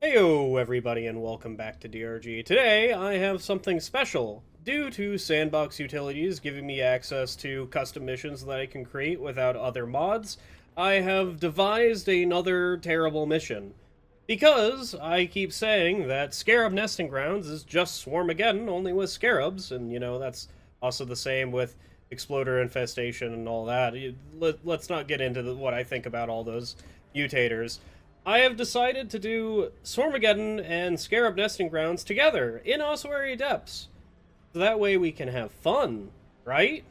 Heyo everybody and welcome back to DRG. Today I have something special. Due to Sandbox Utilities giving me access to custom missions that I can create without other mods, I have devised another terrible mission. Because I keep saying that Scarab Nesting Grounds is just Swarmageddon, only with scarabs, and that's also the same with Exploder Infestation and all that. Let's not get into what I think about all those mutators. I have decided to do Swarmageddon and Scarab Nesting Grounds together in Ossuary Depths. So that way we can have fun, right?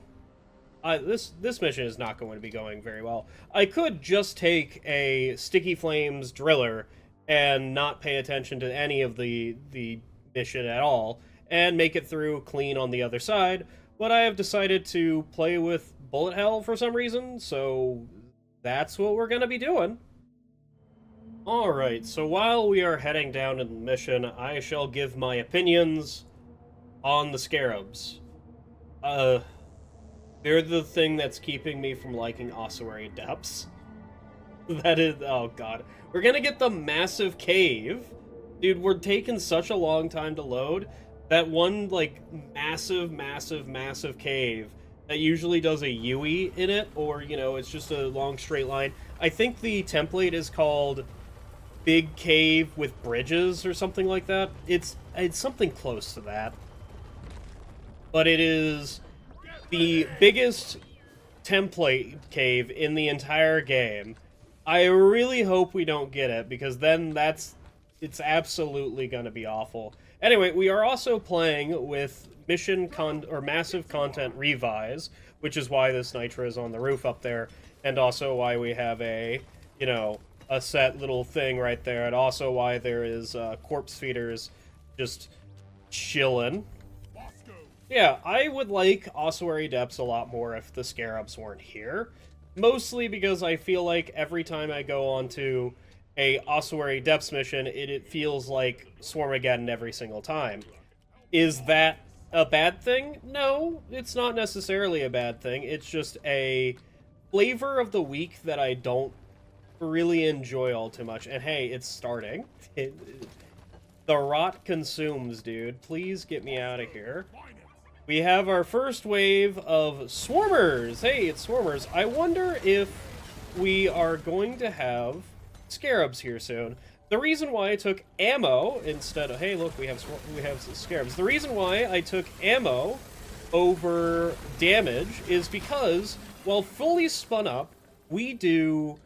This mission is not going to be going very well. I could just take a Sticky Flames driller and not pay attention to any of the mission at all and make it through clean on the other side, but I have decided to play with bullet hell for some reason, so that's what we're going to be doing. Alright, so while we are heading down to the mission, I shall give my opinions on the scarabs. They're the thing that's keeping me from liking Ossuary Depths. That is, oh god. We're gonna get the massive cave. Dude, we're taking such a long time to load. That one, massive cave that usually does a UE in it, or, it's just a long straight line. I think the template is called Big Cave with Bridges or something like that. It's something close to that. But it is the biggest template cave in the entire game. I really hope we don't get it, because then it's absolutely going to be awful. Anyway, we are also playing with massive content revise, which is why this Nitra is on the roof up there, and also why we have a set little thing right there, and also why there is corpse feeders just chilling. Yeah, I would like Ossuary Depths a lot more if the scarabs weren't here. Mostly because I feel like every time I go onto a Ossuary Depths mission, it feels like Swarmageddon every single time. Is that a bad thing? No, it's not necessarily a bad thing. It's just a flavor of the week that I don't really enjoy all too much. And hey, it's starting. The rot consumes, dude. Please get me out of here. We have our first wave of swarmers. Hey, it's swarmers. I wonder if we are going to have scarabs here soon. The reason why I took ammo instead of... Hey, look, we have scarabs. The reason why I took ammo over damage is because, while fully spun up, we do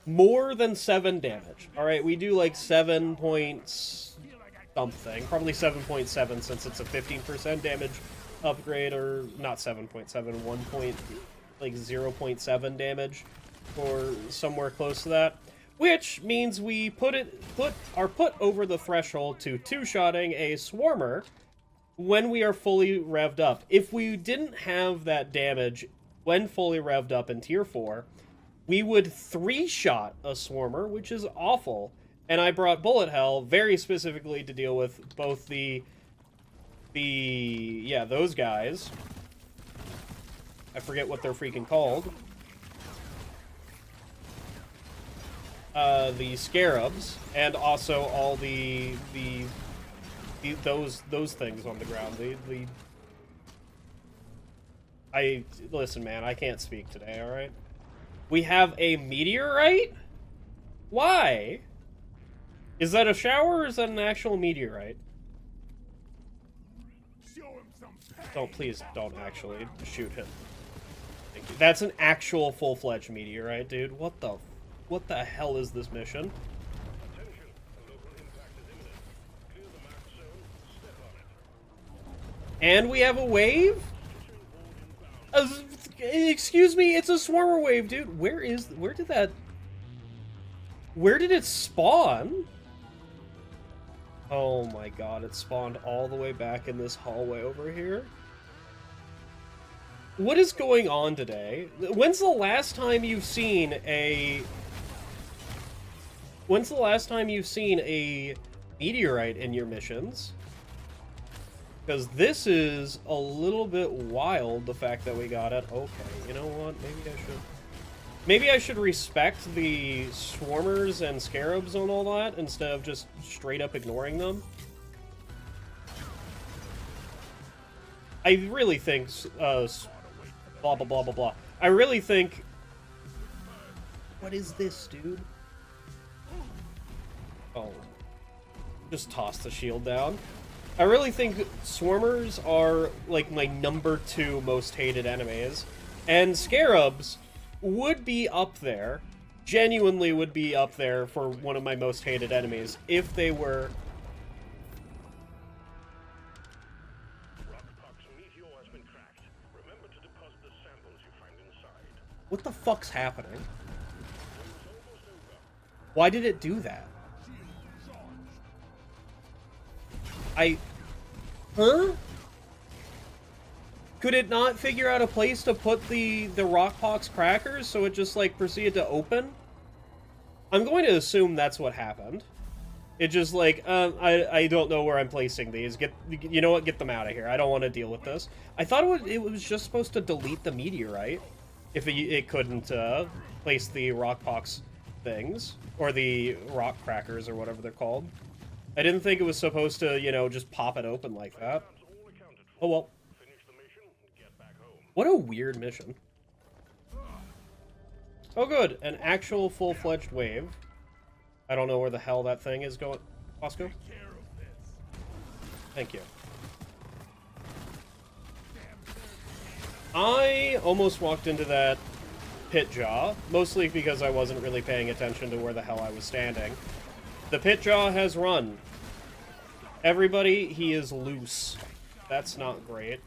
more than 7 damage. Alright, we do like 7 point something. Probably 7.7 since it's a 15% damage upgrade, or not 7.7, 0.7 damage, or somewhere close to that. Which means we are put over the threshold to two-shotting a swarmer when we are fully revved up. If we didn't have that damage when fully revved up in Tier 4, we would 3-shot a swarmer, which is awful. And I brought bullet hell very specifically to deal with both those guys. I forget what they're freaking called. The scarabs, and also all those things on the ground. Listen, man, I can't speak today, alright? We have a meteorite? Why? Is that a shower, or is that an actual meteorite? Please don't actually shoot him. Thank you. That's an actual full-fledged meteorite, dude. What the hell is this mission? And we have a wave? Excuse me, it's a swarmer wave, dude. Where did it spawn? Oh my god, it spawned all the way back in this hallway over here. What is going on today? When's the last time you've seen a meteorite in your missions? Because this is a little bit wild, the fact that we got it. Okay, you know what? Maybe I should... Maybe I should respect the swarmers and scarabs and all that instead of just straight up ignoring them. I really think, blah, blah, blah, blah, blah. I really think... What is this, dude? Oh. Just toss the shield down. I really think swarmers are, like, my #2 most hated enemies. And scarabs would be up there, genuinely would be up there for one of my most hated enemies if they were... What the fuck's happening? Why did it do that? Huh? Could it not figure out a place to put the Rockpox crackers so it just, like, proceeded to open? I'm going to assume that's what happened. It just, like, I don't know where I'm placing these. You know what? Get them out of here. I don't want to deal with this. I thought it was just supposed to delete the meteorite if it couldn't place the Rockpox things. Or the rock crackers, or whatever they're called. I didn't think it was supposed to, you know, just pop it open like that. Oh, well. What a weird mission. Oh, good. An actual full-fledged wave. I don't know where the hell that thing is going. Bosco? Thank you. I almost walked into that pit jaw, mostly because I wasn't really paying attention to where the hell I was standing. The pit jaw has run. Everybody, he is loose. That's not great.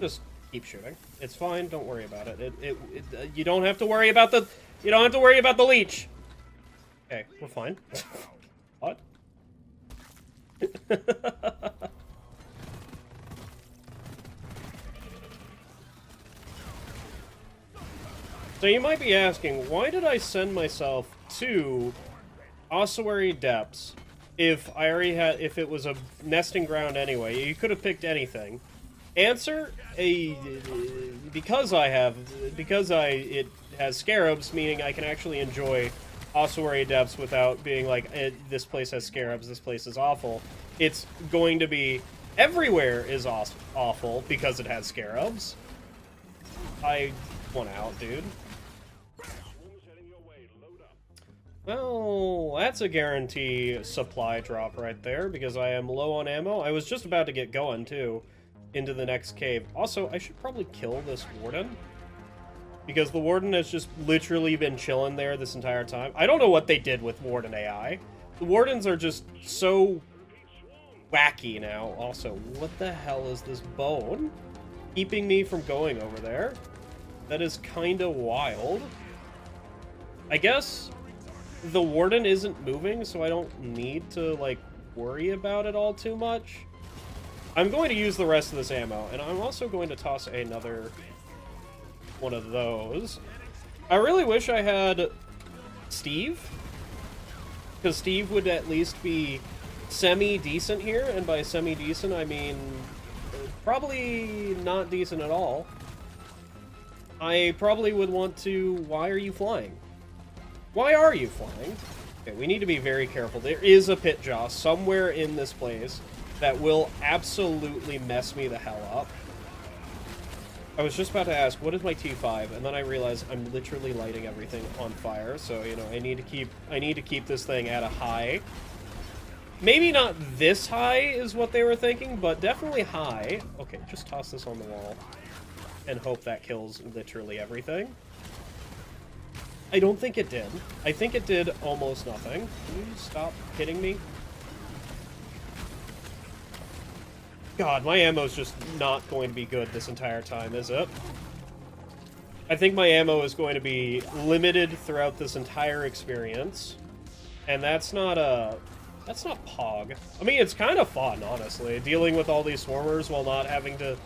Just keep shooting. It's fine. Don't worry about it. You don't have to worry about the. You don't have to worry about the leech. Okay, we're fine. What? So you might be asking, why did I send myself to Ossuary Depths if I already had, if it was a nesting ground anyway? You could have picked anything. Answer, because it has scarabs, meaning I can actually enjoy Ossuary Depths without being like, this place has scarabs, this place is awful. It's going to be, everywhere is awful because it has scarabs. I want out, dude. Well, that's a guarantee supply drop right there, because I am low on ammo. I was just about to get going, too, into the next cave. Also, I should probably kill this warden, because the warden has just literally been chilling there this entire time. I don't know what they did with warden AI. The wardens are just so wacky now. Also, what the hell is this bone keeping me from going over there? That is kinda wild. I guess the warden isn't moving, so I don't need to, like, worry about it all too much. I'm going to use the rest of this ammo, and I'm also going to toss another one of those. I really wish I had Steve, because Steve would at least be semi-decent here, and by semi-decent, I mean probably not decent at all. I probably would want to... Why are you flying? Why are you flying? Okay, we need to be very careful. There is a pit jaw somewhere in this place that will absolutely mess me the hell up. I was just about to ask, what is my T5? And then I realized I'm literally lighting everything on fire. So, you know, I need to keep this thing at a high. Maybe not this high is what they were thinking, but definitely high. Okay, just toss this on the wall and hope that kills literally everything. I don't think it did. I think it did almost nothing. Can you stop hitting me? God, my ammo's just not going to be good this entire time, is it? I think my ammo is going to be limited throughout this entire experience. And that's not Pog. I mean, it's kind of fun, honestly, dealing with all these swarmers while not having to...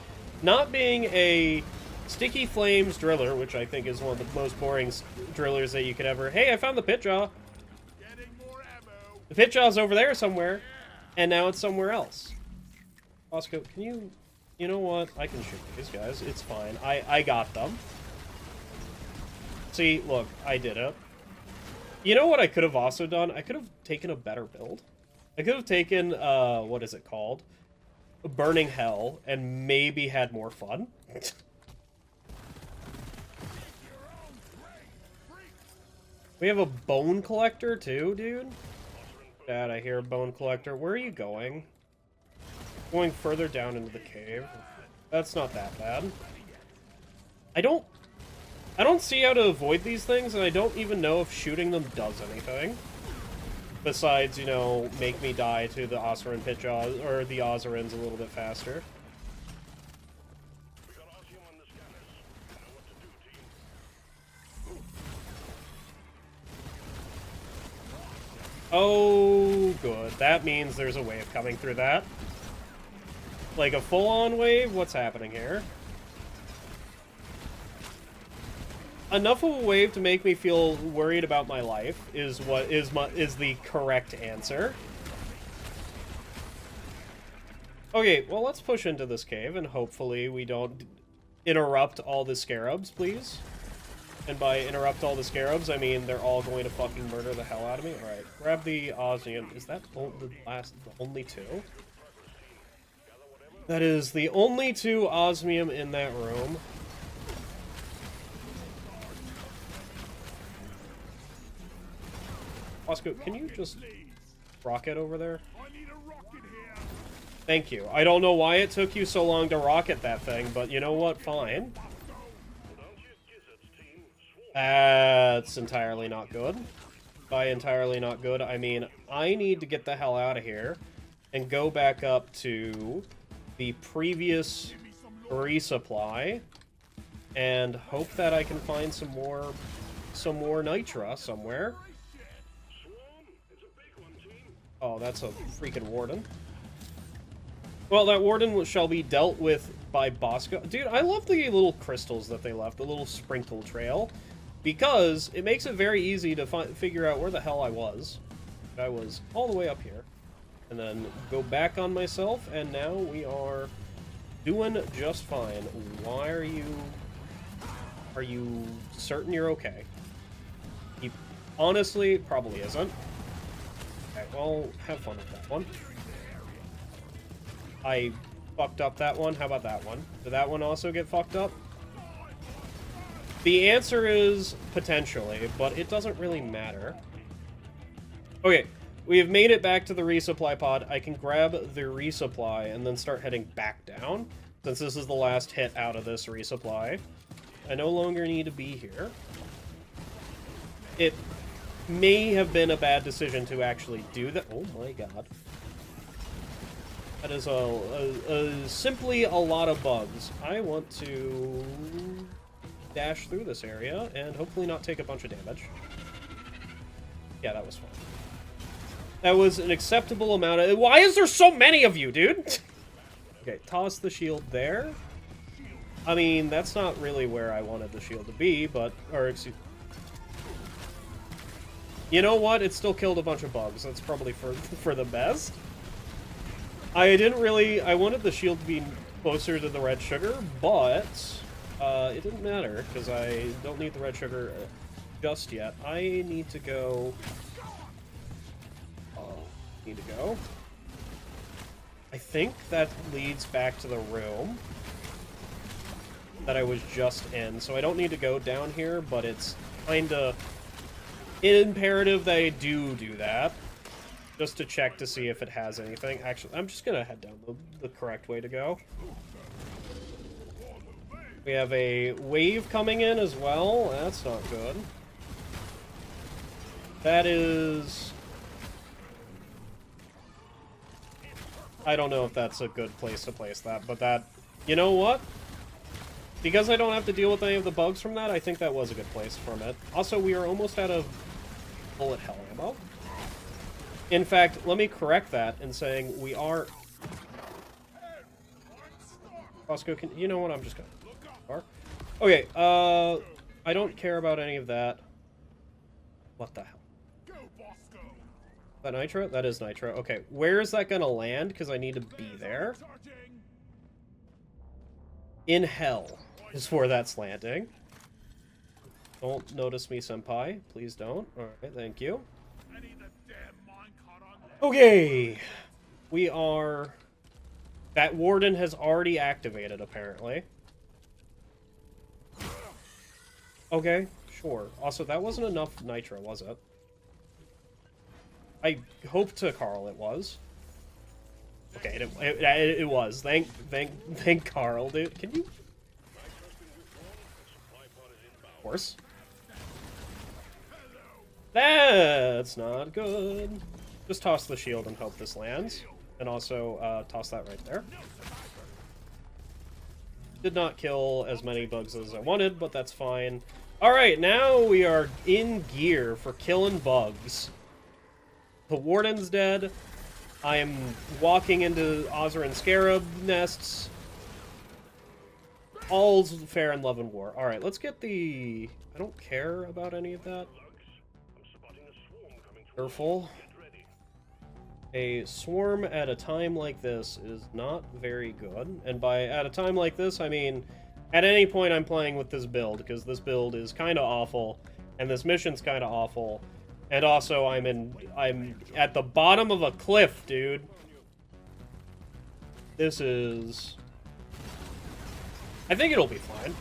Not being a Sticky Flames driller, which I think is one of the most boring drillers that you could ever... Hey, I found the pit jaw. The pit jaw's over there somewhere, and now it's somewhere else. Bosco, can you You know what? I can shoot these guys. It's fine. I got them. See, look, I did it. You know what I could have also done? I could have taken a better build. I could have taken, what is it called? Burning Hell, and maybe had more fun. We have a bone collector, too, dude? Dad, I hear a bone collector. Where are you going? Going further down into the cave. That's not that bad. I don't see how to avoid these things, and I don't even know if shooting them does anything. Besides, you know, make me die to the Oseran Pit Jaws, or the Ozarins a little bit faster. Oh, good. That means there's a wave coming through that. Like a full-on wave? What's happening here? Enough of a wave to make me feel worried about my life is what is the correct answer. Okay, well, let's push into this cave, and hopefully we don't interrupt all the scarabs, please. And by interrupt all the scarabs, I mean they're all going to fucking murder the hell out of me. Alright, grab the osmium. Is that the only two? That is the only two osmium in that room. Oscar, can you just rocket over there? Thank you. I don't know why it took you so long to rocket that thing, but you know what? Fine. That's entirely not good. By entirely not good, I mean I need to get the hell out of here and go back up to the previous resupply and hope that I can find some more nitra somewhere. Oh, that's a freaking warden. Well, that warden shall be dealt with by Bosco. Dude, I love the little crystals that they left, the little sprinkle trail, because it makes it very easy to figure out where the hell I was. I was all the way up here. And then go back on myself, and now we are doing just fine. Why are you... Are you certain you're okay? He honestly probably isn't. Okay, well, have fun with that one. I fucked up that one. How about that one? Did that one also get fucked up? The answer is potentially, but it doesn't really matter. Okay, we have made it back to the resupply pod. I can grab the resupply and then start heading back down, since this is the last hit out of this resupply. I no longer need to be here. It may have been a bad decision to actually do that. Oh my god. That is simply a lot of bugs. I want to dash through this area and hopefully not take a bunch of damage. Yeah, that was fine. That was an acceptable amount of... Why is there so many of you, dude? Okay, toss the shield there. I mean, that's not really where I wanted the shield to be, but... Or, excuse... You know what? It still killed a bunch of bugs. That's probably for the best. I didn't really... I wanted the shield to be closer to the red sugar, but... it didn't matter, because I don't need the red sugar just yet. I need to go... I think that leads back to the room that I was just in, so I don't need to go down here, but it's kinda imperative that I do that, just to check to see if it has anything. Actually, I'm just gonna head down the correct way to go. We have a wave coming in as well. That's not good. That is... I don't know if that's a good place to place that, but that... You know what? Because I don't have to deal with any of the bugs from that, I think that was a good place from it. Also, we are almost out of bullet hell ammo. In fact, let me correct that in saying we are... Bosco, you know what? I'm just gonna... Okay, I don't care about any of that. What the hell? That nitro? That is nitro. Okay, where is that gonna land? Because I need to be there. in hell is where that's landing. Don't notice me, senpai. Please don't. Alright, thank you. Okay. We are... That warden has already activated, apparently. Okay, sure. Also, that wasn't enough nitro, was it? I hope to Carl it was. Okay, it was. Thank Carl, dude. Can you... Of course. That's not good. Just toss the shield and hope this lands. And also, toss that right there. Did not kill as many bugs as I wanted, but that's fine. Alright, now we are in gear for killing bugs. The warden's dead. I am walking into Ozzer and Scarab nests. All's fair in love and war. Alright, let's get the... I don't care about any of that. Careful. A swarm at a time like this is not very good. And by at a time like this, I mean at any point I'm playing with this build, because this build is kind of awful, and this mission's kind of awful. And also, I'm at the bottom of a cliff, dude. This is... I think it'll be fine.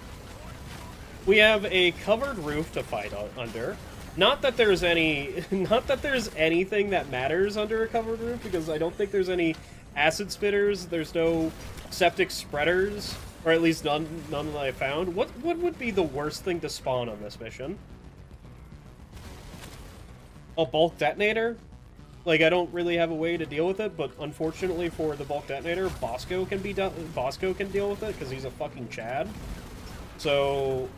We have a covered roof to fight under. Not that there's any... Not that there's anything that matters under a covered roof, because I don't think there's any acid spitters. There's no septic spreaders, or at least none that I found. What would be the worst thing to spawn on this mission? A bulk detonator? Like, I don't really have a way to deal with it, but unfortunately for the bulk detonator, Bosco can deal with it, because he's a fucking Chad. So,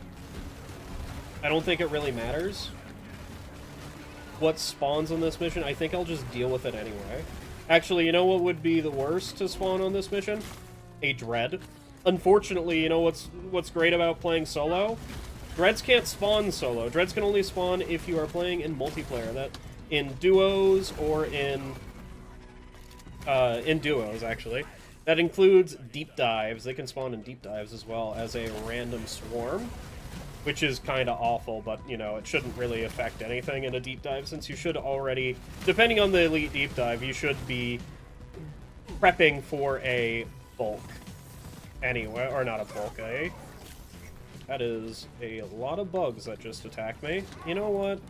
I don't think it really matters what spawns on this mission. I think I'll just deal with it anyway. Actually, you know what would be the worst to spawn on this mission? A Dread. Unfortunately, you know what's great about playing solo? Dreads can't spawn solo. Dreads can only spawn if you are playing in multiplayer. That in duos or in duos, actually. That includes deep dives. They can spawn in deep dives as well as a random swarm, which is kind of awful, but, you know, it shouldn't really affect anything in a deep dive, since you should already, depending on the elite deep dive, you should be prepping for a bulk anyway, or not a bulk, eh? That is a lot of bugs that just attacked me. You know what?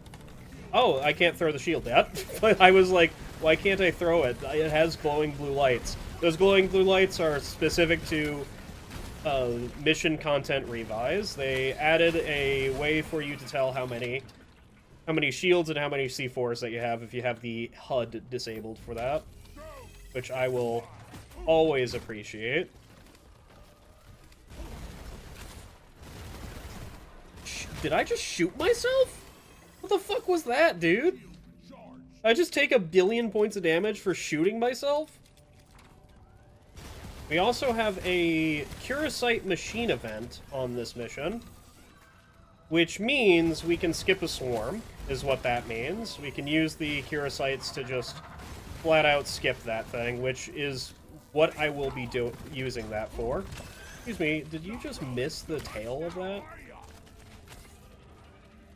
Oh, I can't throw the shield yet. I was like, why can't I throw it? It has glowing blue lights. Those glowing blue lights are specific to mission content revise. They added a way for you to tell how many shields and how many C4s that you have if you have the HUD disabled for that, which I will always appreciate. Did I just shoot myself? What the fuck was that, dude? I just take 1 billion points of damage for shooting myself? We also have a Curasite machine event on this mission, which means we can skip a swarm, is what that means. We can use the Curasites to just flat out skip that thing, which is what I will be using that for. Excuse me, did you just miss the tail of that?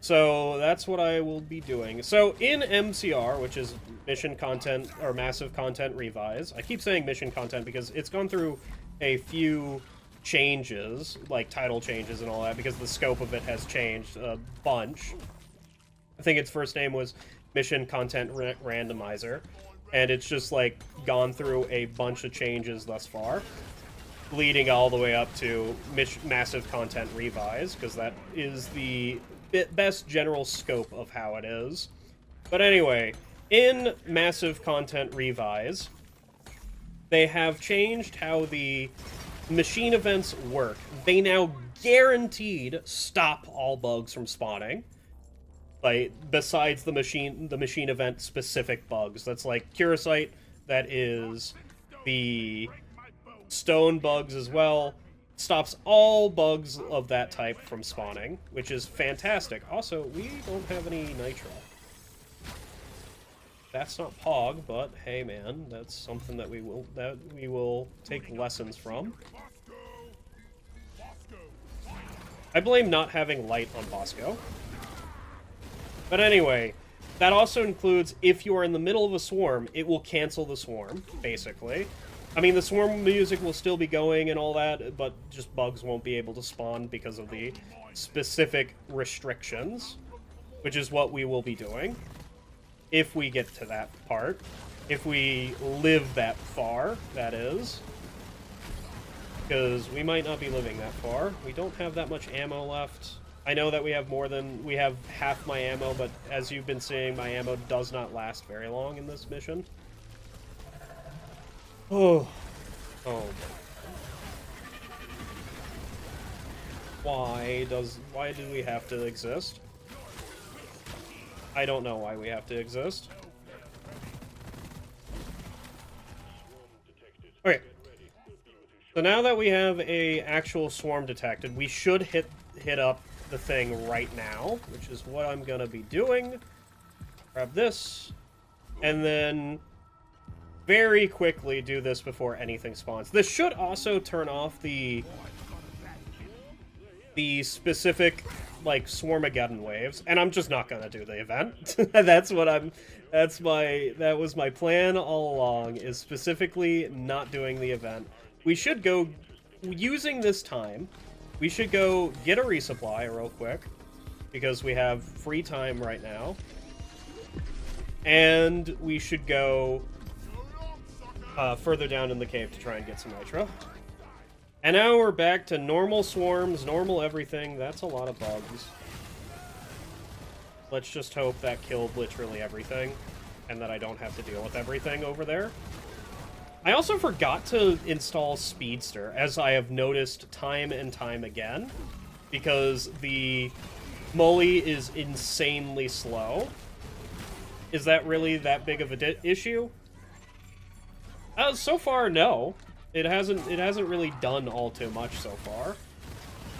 So that's what I will be doing. So in MCR, which is mission content, or massive content revise, I keep saying mission content because it's gone through a few changes, like title changes and all that, because the scope of it has changed a bunch. I think its first name was Mission Content Randomizer, and it's just like gone through a bunch of changes thus far, leading all the way up to massive content revise, because that is the best general scope of how it is. But anyway, in massive content revise, they have changed how the machine events work. They now guaranteed stop all bugs from spawning. Like, besides the machine event specific bugs. That's like Curasite, that is the stone bugs as well. Stops all bugs of that type from spawning, which is fantastic. Also, we don't have any nitro. That's not Pog, but hey man, that's something that we will take lessons from. I blame not having light on Bosco. But anyway, that also includes if you are in the middle of a swarm, it will cancel the swarm, basically. I mean, the swarm music will still be going and all that, but just bugs won't be able to spawn because of the specific restrictions, which is what we will be doing if we get to that part. If we live that far, that is. Because we might not be living that far. We don't have that much ammo left. I know that we have half my ammo, but as you've been seeing, my ammo does not last very long in this mission. Oh. Oh. Why do we have to exist? I don't know why we have to exist. Okay. So now that we have a actual swarm detected, we should hit up the thing right now, which is what I'm gonna be doing. Grab this, and then very quickly do this before anything spawns. This should also turn off the specific, like, Swarmageddon waves, and I'm just not gonna do the event. That was my plan all along, is specifically not doing the event. We should go, using this time, we should go get a resupply real quick, because we have free time right now. And we should go further down in the cave to try and get some nitro. And now we're back to normal swarms, normal everything. That's a lot of bugs. Let's just hope that killed literally everything, and that I don't have to deal with everything over there. I also forgot to install Speedster, as I have noticed time and time again, because the Molly is insanely slow. Is that really that big of an issue? So far, no. It hasn't really done all too much so far.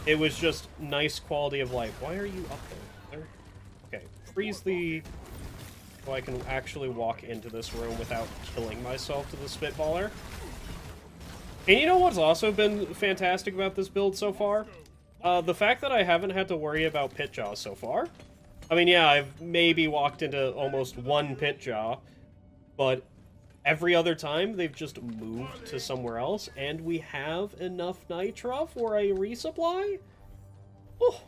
It was just nice quality of life. Why are you up there? Okay, freeze the... so I can actually walk into this room without killing myself to the Spitballer. And you know what's also been fantastic about this build so far? The fact that I haven't had to worry about pit jaws so far. I mean, yeah, I've maybe walked into almost one pit jaw, but every other time they've just moved to somewhere else, and we have enough nitra for a resupply? Oh,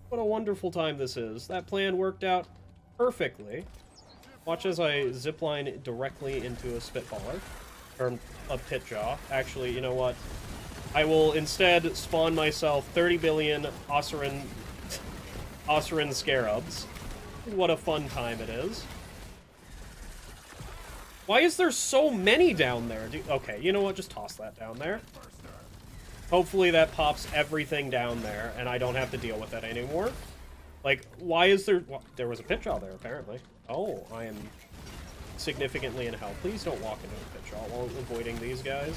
what a wonderful time this is. That plan worked out perfectly. Watch as I zipline directly into a Spitballer. Or a pit jaw. Actually, you know what? I will instead spawn myself 30 billion Ossuran Scarabs. What a fun time it is. Why is there so many down there? Okay, you know what? Just toss that down there. Hopefully that pops everything down there, and I don't have to deal with that anymore. Like, why is there... Well, there was a pit jaw there, apparently. Oh, I am significantly in hell. Please don't walk into a pit jaw while avoiding these guys.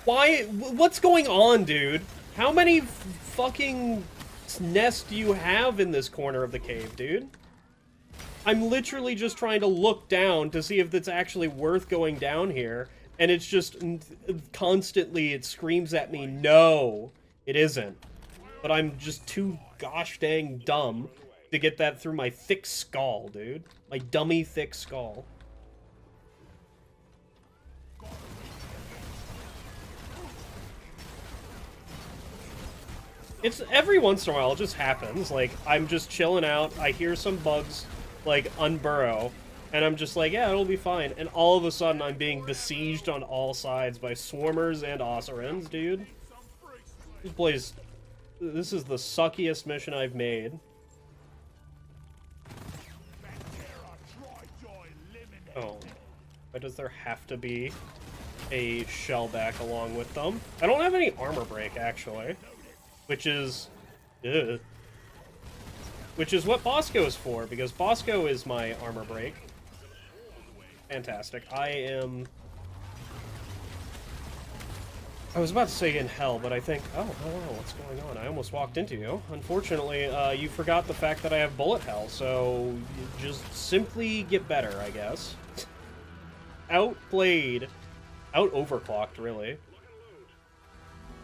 Why? What's going on, dude? How many fucking nests do you have in this corner of the cave, dude? I'm literally just trying to look down to see if it's actually worth going down here, and it's just constantly, it screams at me, no, it isn't. But I'm just too gosh dang dumb to get that through my thick skull, dude. My dummy thick skull. It's every once in a while, it just happens. Like, I'm just chilling out, I hear some bugs, like, unburrow, and I'm just like, yeah, it'll be fine. And all of a sudden, I'm being besieged on all sides by swarmers and ossurans, dude. This place... This is the suckiest mission I've made. Oh. Why does there have to be a shellback along with them? I don't have any armor break, actually. Which is... Ugh. Which is what Bosco is for, because Bosco is my armor break. Fantastic. I was about to say in hell, but I think... Oh, hello, what's going on? I almost walked into you. Unfortunately, you forgot the fact that I have bullet hell, so you just simply get better, I guess. Outplayed Out-overclocked, really.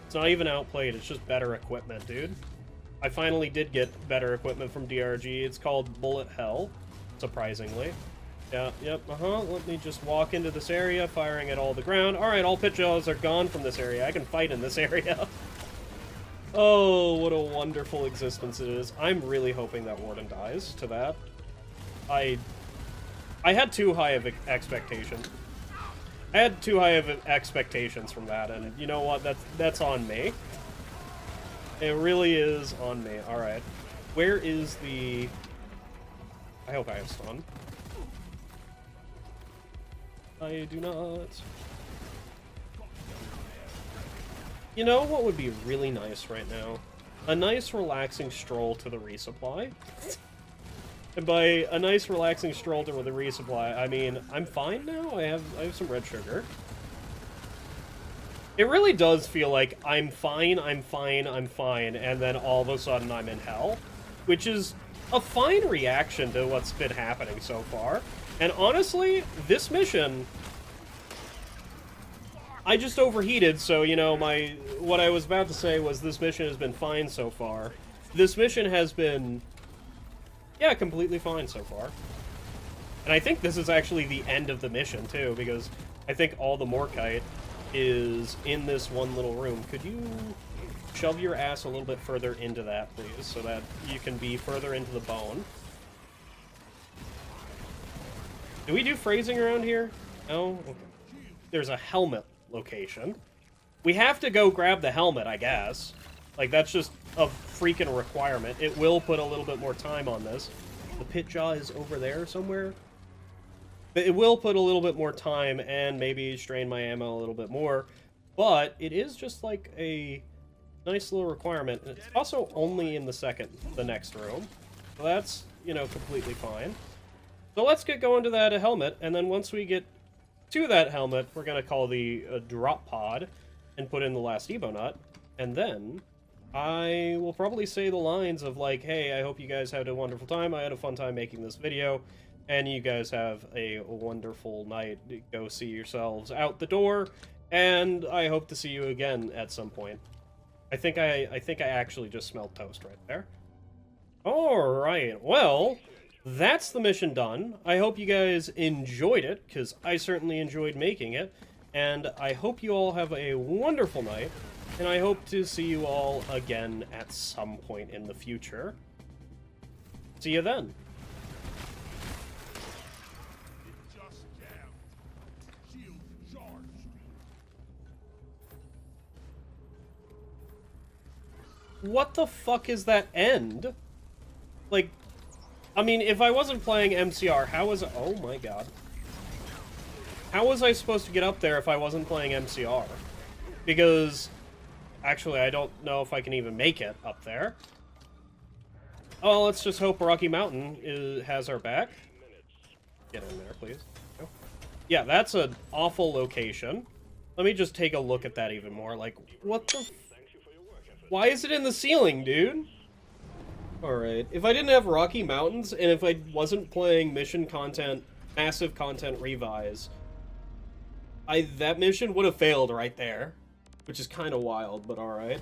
It's not even outplayed, it's just better equipment, dude. I finally did get better equipment from DRG. It's called Bullet Hell, surprisingly. Yeah, yep, Let me just walk into this area, firing at all the ground. Alright, all pit jaws are gone from this area. I can fight in this area. Oh, what a wonderful existence it is. I'm really hoping that Warden dies to that. I had too high of expectations. I had too high of expectations from that, and you know what? That's on me. It really is on me. Alright. Where is the... I hope I have stun. I do not. You know what would be really nice right now? A nice relaxing stroll to the resupply. And by a nice relaxing stroll to the resupply, I mean, I'm fine now. I have some red sugar. It really does feel like I'm fine, and then all of a sudden I'm in hell. Which is a fine reaction to what's been happening so far. And honestly, this mission... I just overheated, so, you know, what I was about to say was this mission has been fine so far. This mission has been... yeah, completely fine so far. And I think this is actually the end of the mission, too, because I think all the Morkite is in this one little room. Could you shove your ass a little bit further into that, please, so that you can be further into the bone? Do we do phrasing around here? No? Okay. There's a helmet location. We have to go grab the helmet, I guess. Like, that's just a freaking requirement. It will put a little bit more time on this. The pit jaw is over there somewhere. But it will put a little bit more time and maybe strain my ammo a little bit more. But it is just like a nice little requirement. And it's also only in the next room. So that's, you know, completely fine. So let's get going to that helmet, and then once we get to that helmet, we're going to call the drop pod and put in the last Evo nut, and then I will probably say the lines of like, hey, I hope you guys had a wonderful time, I had a fun time making this video, and you guys have a wonderful night. Go see yourselves out the door, and I hope to see you again at some point. I think I actually just smelled toast right there. Alright, well... that's the mission done. I hope you guys enjoyed it, because I certainly enjoyed making it. And I hope you all have a wonderful night, and I hope to see you all again at some point in the future. See you then. What the fuck is that end? Like... I mean, if I wasn't playing MCR, how was... oh my god. How was I supposed to get up there if I wasn't playing MCR? Because... actually, I don't know if I can even make it up there. Oh, let's just hope Rocky Mountain has our back. Get in there, please. Oh. Yeah, that's an awful location. Let me just take a look at that even more. Like, what the... why is it in the ceiling, dude? Alright, if I didn't have Rocky Mountains, and if I wasn't playing mission content, massive content revise, that mission would have failed right there. Which is kind of wild, but alright.